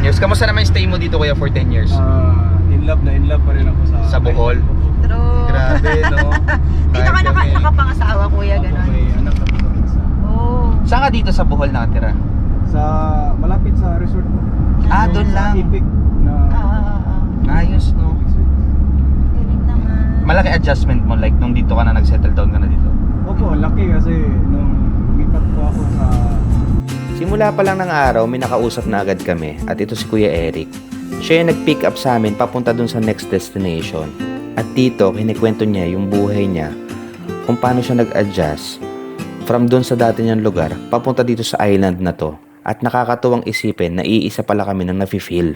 10 years. Kamusta naman yung stay mo dito kuya for 10 years? In love pa rin ako Sa Bohol? True. Grabe, no? Dito ka nakapangasawa, kuya, Ako gano'n. may anak kami sa isa. Oh. Saan ka dito sa Bohol nakatira? Sa malapit sa resort mo. Yung Doon sa lang. Ipig na Ayos, no? Galing naman. Malaki adjustment mo like nung dito ka na nag-settle down ka na dito? Opo, laki kasi nung lumipat po ako sa Simula pa lang ng araw, may nakausap na agad kami at ito si Kuya Eric. Siya yung nag-pick up sa amin papunta dun sa next destination. At dito, kinikwento niya yung buhay niya kung paano siya nag-adjust from dun sa dati niyang lugar papunta dito sa island na to. At nakakatuwang isipin na iisa pala kami nang nafe-feel.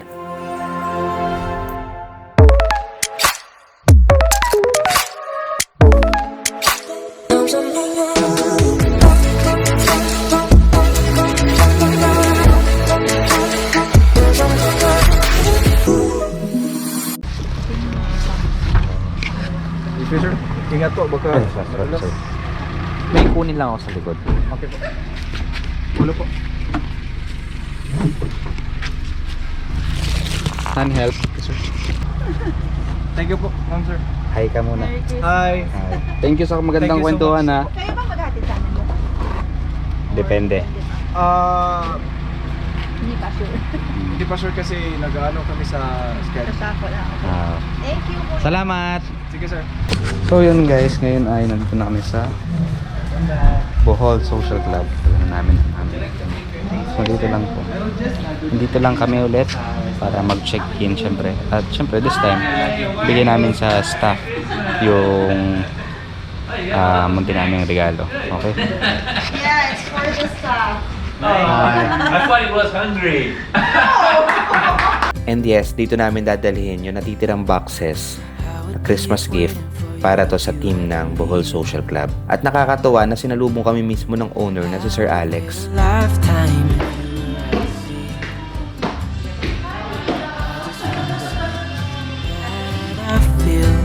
sir. Ingat po, baka May kunin lang ako sa likod. Okay po. Ulo po. Handhelp. Thank you po, ma'am sir. Hi ka muna. Merry Christmas. Hi. Thank you sa magandang Thank you so kwentuhan much. ha. Kayo ba maghatid sa amin doon? Depende. Hindi pa sure. Hindi pa sure kasi nag-ano kami sa schedule. Sasako lang. Okay. Thank you, kuya. Salamat! Sige sir. So yun guys, ngayon ay nandito na kami sa Bohol Social Club. Alam namin ang amin. So dito lang po. Dito lang kami ulit para mag-check-in syempre. At syempre this time, bigyan namin sa staff yung munti naming regalo. Okay? Yes, for the staff. I thought he was hungry. And yes, dito namin dadalhin yung natitirang boxes na Christmas gift para to sa team ng Bohol Social Club. At nakakatuwa na sinalubong kami mismo ng owner na si Sir Alex.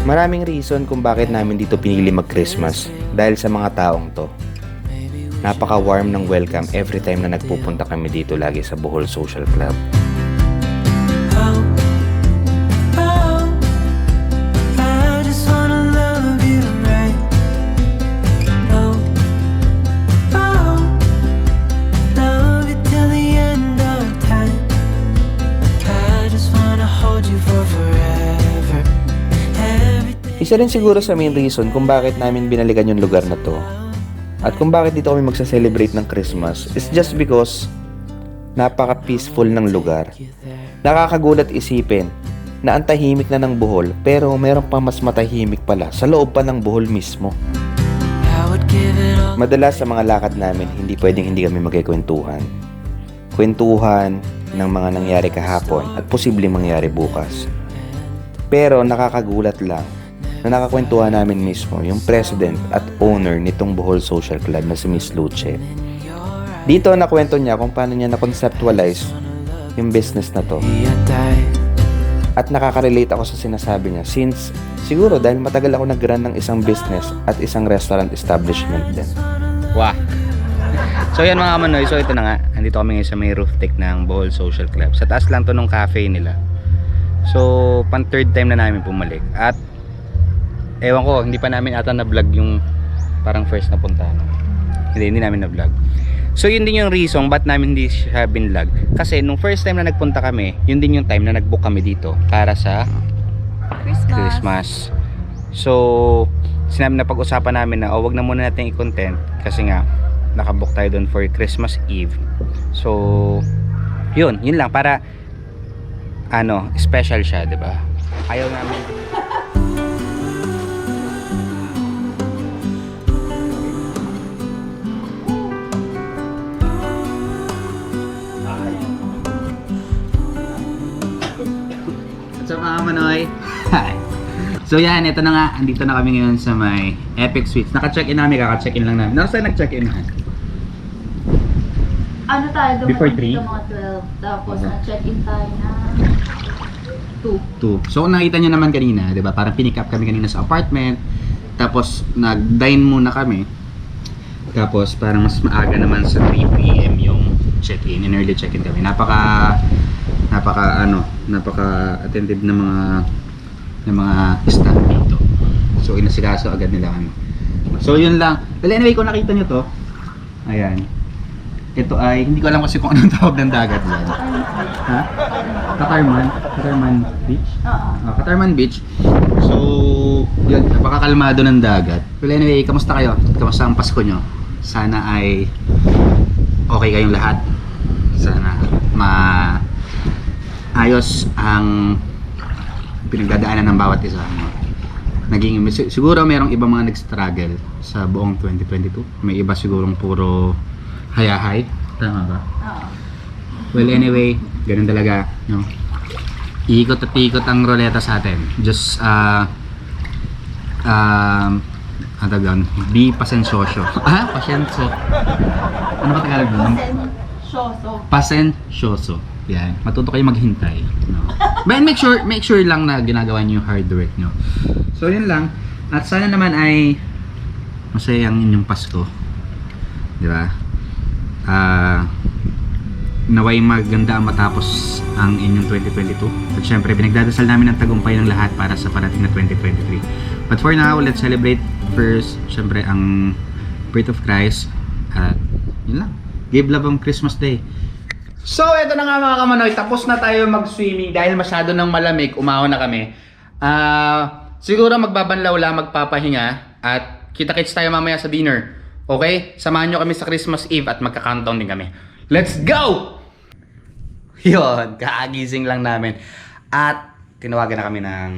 Maraming reason kung bakit namin dito pinili mag-Christmas dahil sa mga taong to. Napaka-warm ng welcome every time na nagpupunta kami dito lagi sa Bohol Social Club. Isa rin siguro sa main reason kung bakit namin binalikan yung lugar na to at kung bakit dito kami magsa-celebrate ng Christmas is just because napaka-peaceful ng lugar. Nakakagulat isipin na ang tahimik na ng Bohol pero meron pa mas matahimik pala sa loob pa ng Bohol mismo. Madalas sa mga lakad namin hindi pwedeng hindi kami magkikwentuhan. Kwentuhan ng mga nangyari kahapon at posibleng mangyari bukas. Pero nakakagulat lang na nakakwentuhan namin mismo yung president at owner nitong Bohol Social Club na si Miss Luce. Dito nakwento niya kung paano niya na-conceptualize yung business na to. At nakaka-relate ako sa sinasabi niya since siguro dahil matagal ako nag-run ng isang business at isang restaurant establishment din. Wow! So yan mga Manoy, so ito na nga. Andito kami ngayon sa may roof deck ng Bohol Social Club. Sa taas lang to ng cafe nila. So pan third time na namin pumalik. At ewan ko, hindi pa namin ata na-vlog yung parang first na puntahan. Hindi namin na-vlog. So yun din yung reason ba't namin hindi siya binlog. Kasi nung first time na nagpunta kami, yun din yung time na nag-book kami dito para sa Christmas. So sinabi na pag-usapan namin na wag na muna natin i-content kasi nga nakabook tayo doon for Christmas Eve. So yun lang para special siya, 'di ba? Ayaw namin What's up mga Manoy? Hi! So yan, ito na nga. Andito na kami ngayon sa may Epic Suites. Naka-check-in namin, kaka-check-in lang namin. Saan nag-check-in na? Ano tayo, Before dumating 3? dito mga 12. Tapos na-check-in tayo na 2. 2. So kung nakita nyo naman kanina, di ba? Parang pinick up kami kanina sa apartment. Tapos nag-dine muna kami. Tapos parang mas maaga naman sa 3 PM yung check-in. In early check-in kami. Napaka napaka attentive ng mga staff dito. So inasikaso agad nila kami. So yun lang. Well, anyway, kung nakita nyo to, ayan. Ito ay, hindi ko alam kasi kung anong tawag ng dagat yan. Ha? Katarman Beach? Oo. Katarman Beach. So, yun, napakakalmado ng dagat. Well, anyway, kamusta kayo? Kamusta ang Pasko nyo? Sana ay okay kayong lahat. Sana ayos ang pinagdadaanan ng bawat isa. Siguro mayroong ibang mga nag-struggle sa buong 2022. May iba sigurong puro hayahay. Tama ba? Oo. Well, anyway, ganun talaga, no? Ikot at ikot ang roleta sa atin. Just, be pasensyoso. Pasensyo. Ano ba Tagalog nun? Pasensyoso. Yan. Matuto kayo maghintay. No? But make sure lang na ginagawa niyo yung hard work, no? So, yun lang. At sana naman ay masaya ang inyong Pasko. Di ba? Naway maganda ang matapos ang inyong 2022. At syempre, pinagdadasal namin ang tagumpay ng lahat para sa parating na 2023. But for now, let's celebrate first, syempre, ang birth of Christ. At yun lang. Give love on Christmas Day. So, eto na nga mga kamanoy. Tapos na tayo mag-swimming dahil masyado nang malamig. Umahon na kami. Siguro magbabanlaw lang, magpapahinga. At kita-kits tayo mamaya sa dinner. Okay? Samahan nyo kami sa Christmas Eve at magka-countdown din kami. Let's go! Yun, kaagising lang namin. At tinawagan na kami ng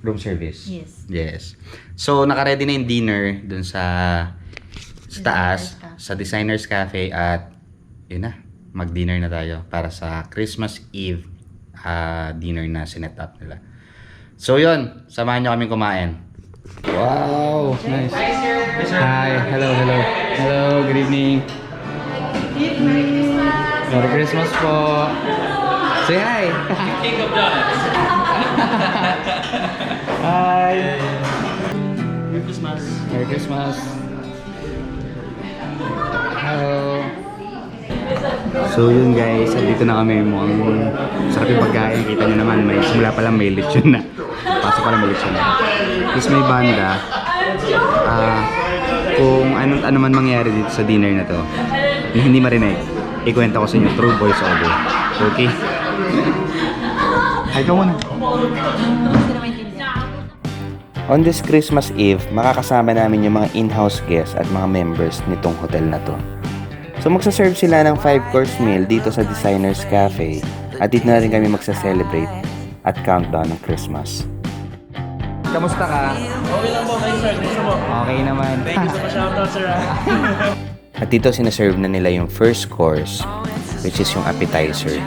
room service. Yes. So, naka-ready na yung dinner dun sa taas, sa Designers Cafe. At yun na, mag-dinner na tayo para sa Christmas Eve dinner na sinet up nila. So yun, samahan nyo kami kumain. Wow, nice. Hi, hello. Hello, good evening. Merry Christmas po. Say hi. King of Donuts. Hi. Merry Christmas. Merry Christmas. Hello. So yun guys, dito na kami. Mukhang sarap yung pagkain. Kita nyo naman, simula pa lang may lechon na. Pasok pa lang may lechon na. Tapos may banda. Kung ano man mangyari dito sa dinner na to, yung hindi marinig, ikwenta ko sa inyo through voice over. Okay? Ay, ka muna. On this Christmas Eve, makakasama namin yung mga in-house guests at mga members nitong hotel na to. So magsaserve sila ng 5-course meal dito sa Designers Cafe at dito na rin kami magsa-celebrate at countdown ng Christmas. Kamusta ka? Okay lang po, kayo sir. Gusto mo? Okay naman. Thank you so much, shoutout sir. At dito sinaserve na nila yung first course, which is yung appetizer.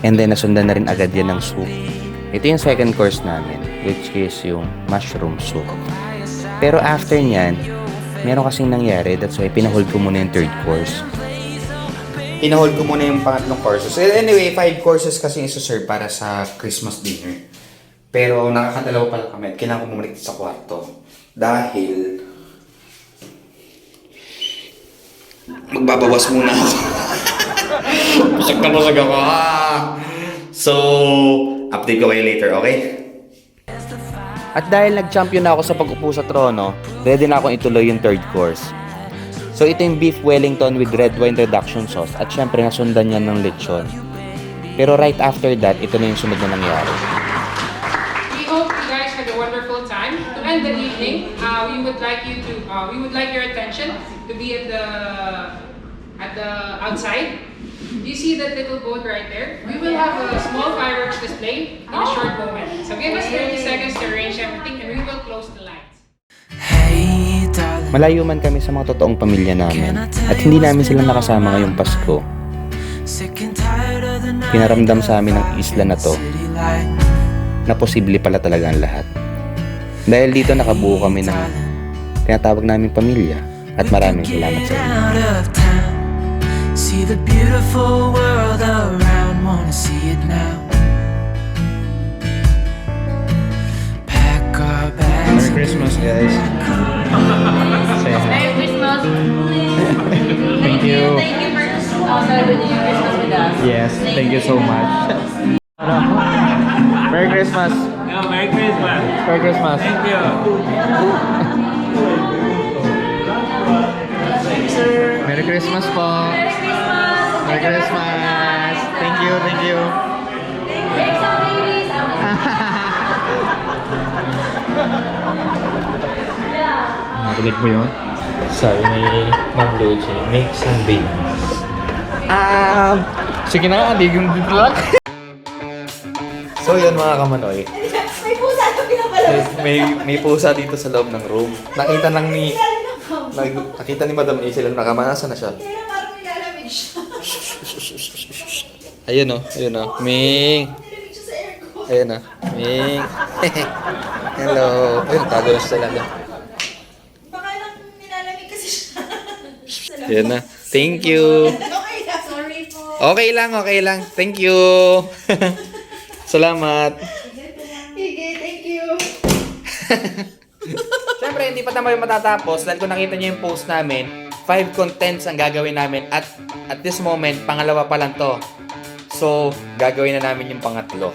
And then nasundan na rin agad yan ng soup. Ito yung second course namin, which is yung mushroom soup. Pero after nyan, meron kasing nangyari, that's why pinahold ko muna yung third course. Pinahold ko muna yung pangatlong courses. Anyway, 5 courses kasi isuserve para sa Christmas dinner. Pero nakakadalaw pala kami at kailangan ko bumalik sa kwarto. Dahil magbabawas muna ako. Busag na busag ako. So, update ko kayo later, okay? At dahil nag-champion na ako sa pag-upo sa trono, ready na akong ituloy yung third course. So ito yung beef Wellington with red wine reduction sauce at syempre nasundan yan ng lechon. Pero right after that, ito na yung sunod na nangyari. We hope you guys had a wonderful time. To end the evening, we would like your attention to be at the outside. Do you see that little boat right there? We will have a small fireworks display in a short moment. So give us 30 seconds to arrange everything and we will close the lights. Malayo man kami sa mga totoong pamilya namin at hindi namin sila nakasama ngayong Pasko. Pinaramdam sa amin ng isla na to na posible pala talaga ang lahat. Dahil dito nakabuo kami ng tinatawag naming pamilya at maraming salamat sa inyo. See the beautiful world around, wanna see it now. Pack our bags. Merry Christmas, guys. Say hi. Merry Christmas. Thank you. Thank you for celebrating your Christmas with Yes, thank you so much. Merry Christmas! No, Merry Christmas. Merry Christmas! Thank you. Merry Christmas po! Merry Christmas! Thank you, thank you! Narinig mo yun? Sabi ni Ma'am Lucy, make some beans. Sige na, hindi yung vlog. So yun mga kamanoy, May pusa na pinapalabas. may pusa dito sa loob ng room. Nakita ni Madam Isel na nakamanasan na siya. Kaya parang nilalamig siya. Ayun o, Ming. Nilalamig siya sa aircon. Ayun o, Ming. Hello. Ayun, tago na siya sa lalo. Baka lang nilalamig kasi siya. Ayun na. Thank you. Okay na. Sorry po. Okay lang. Thank you. Salamat. Sige, thank you. Siyempre, hindi pa tayo matatapos dahil kung nakita niyo yung post namin, 5 contents ang gagawin namin at this moment, pangalawa pa lang to. So, gagawin na namin yung pangatlo.